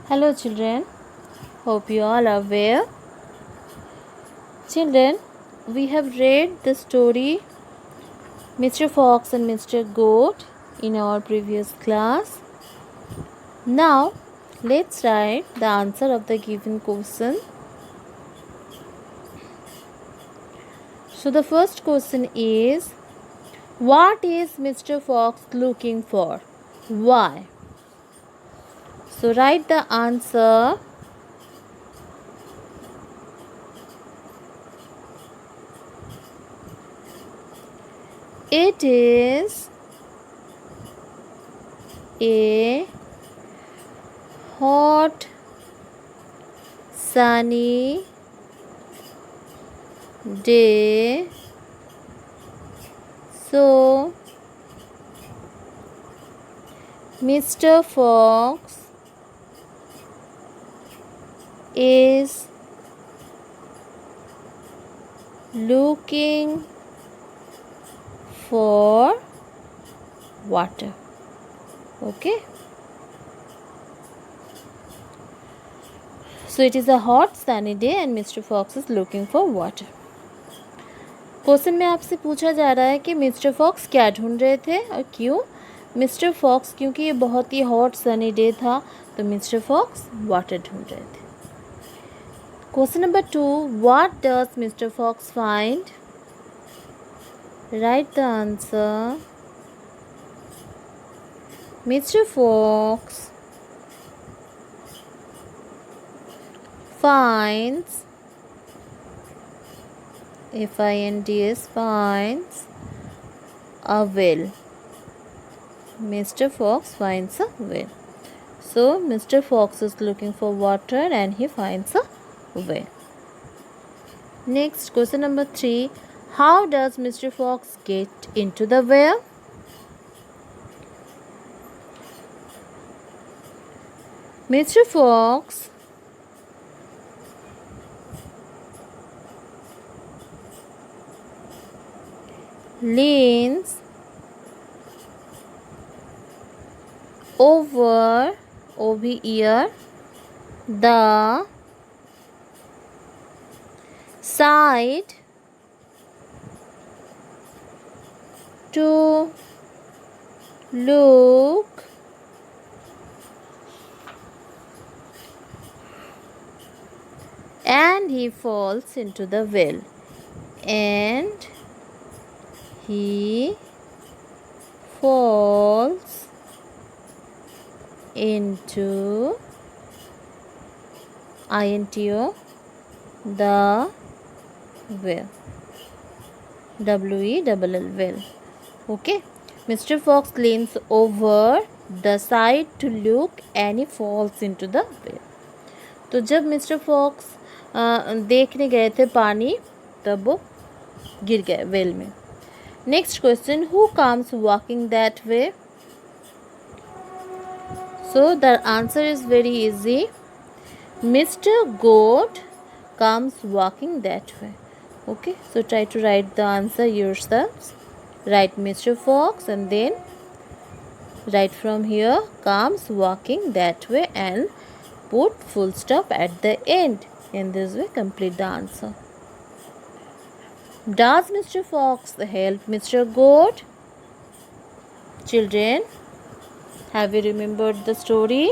Hello children, hope you all are well. Children, we have read the story Mr. Fox and Mr. Goat in our previous class. Now, let's write the answer of the given question. So the first question is, what is Mr. Fox looking for? Why? So write the answer. It is a hot, sunny day. So, Mr. Fox is looking for water. Okay. So it is a hot sunny day and Mr. Fox is looking for water. Question में आपसे पूछा जा रहा है कि mister fox क्या ढूंढ रहे थे और क्यों. मिस्टर फॉक्स क्योंकि ये बहुत ही हॉट सनी डे था तो मिस्टर फॉक्स वाटर ढूंढ रहे थे. Question number 2, what does Mr Fox find? Write the answer. Mr Fox finds, F-I-N-D-S, finds a well. Mr. Fox finds a well. So Mr. Fox is looking for water and he finds a well. Next, question number 3, how does Mr. Fox get into the well? Mr. Fox leans over here the side to look and he falls into the well. And he falls into INTO the well. W-E-L-L well. Okay. Mr. Fox leans over the side to look and he falls into the well. तो जब mister fox देखने गए थे पानी तब वो गिर गए वेल में. Next question, who comes walking that way? So the answer is very easy. Mr. Goat comes walking that way. Okay, so try to write the answer yourselves. Write Mr. Fox and then write from here comes walking that way and put full stop at the end. In this way, complete the answer. Does Mr. Fox help Mr. Goat? Children, have you remembered the story?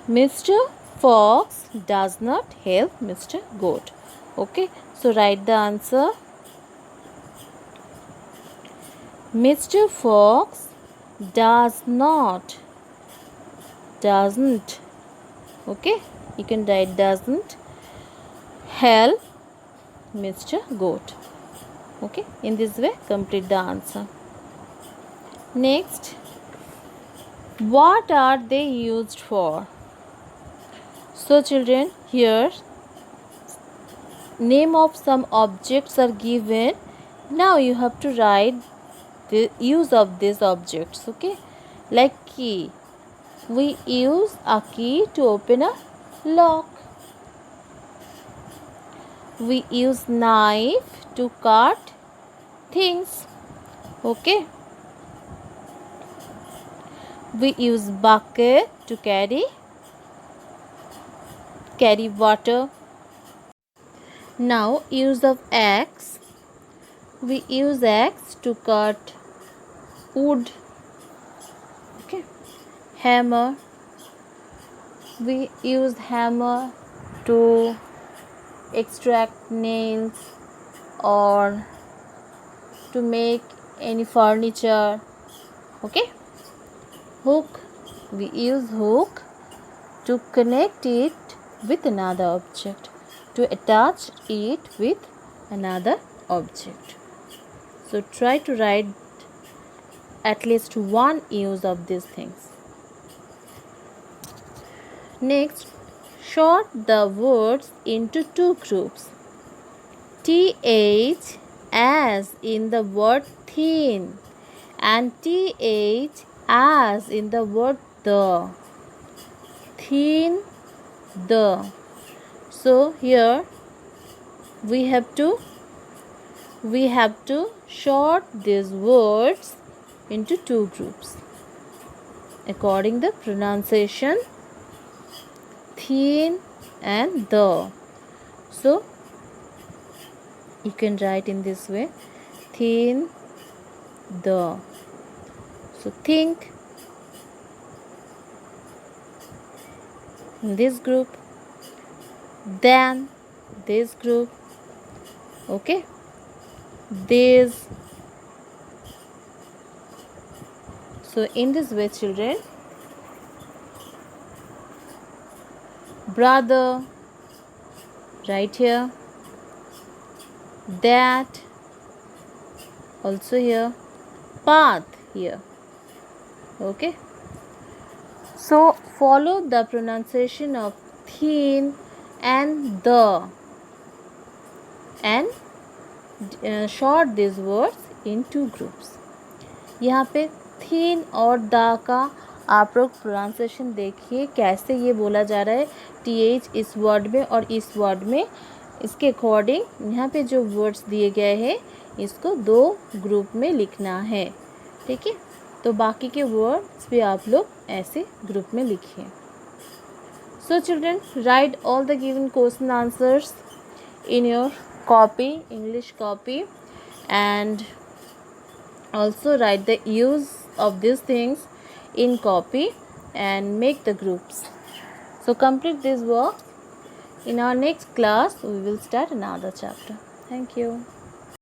Mr. Fox does not help Mr. Goat. Okay, so write the answer. Mr. Fox doesn't. Okay, you can write doesn't help Mr. Goat. Okay, in this way complete the answer. Next, what are they used for? So children, here name of some objects are given. Now you have to write the use of these objects. Okay, like key. We use a key to open a lock. We use knife to cut things. Okay. We use bucket to carry carry water. Now use of axe. We use axe to cut wood. Okay. Hammer. We use hammer to extract nails or to make any furniture. Okay. Hook. We use hook to connect it with another object, to attach it with another object. So try to write at least one use of these things. Next, sort the words into two groups. TH as in the word thin and TH as in the word the. Thin, the. So here we have to sort these words into two groups according the pronunciation, thin and the. So you can write in this way, thin, the. So think in this group, then this group. Okay, this. So in this way, children, brother right here, that also here, path here. Okay, so follow the pronunciation of thin and the and sort these words in two groups. यहाँ पे thin और the का आप लोग pronunciation देखिए कैसे ये बोला जा रहा है, TH इस वर्ड में और इस वर्ड में, इसके अकॉर्डिंग यहाँ पे जो वर्ड्स दिए गए हैं इसको दो ग्रुप में लिखना है. ठीक है, तो बाकी के वर्ड्स भी आप लोग ऐसे ग्रुप में लिखिए. So children, write all the given question answers in your copy, English copy, and also write the use of these things in copy and make the groups. So complete this work. In our next class, we will start another chapter. Thank you.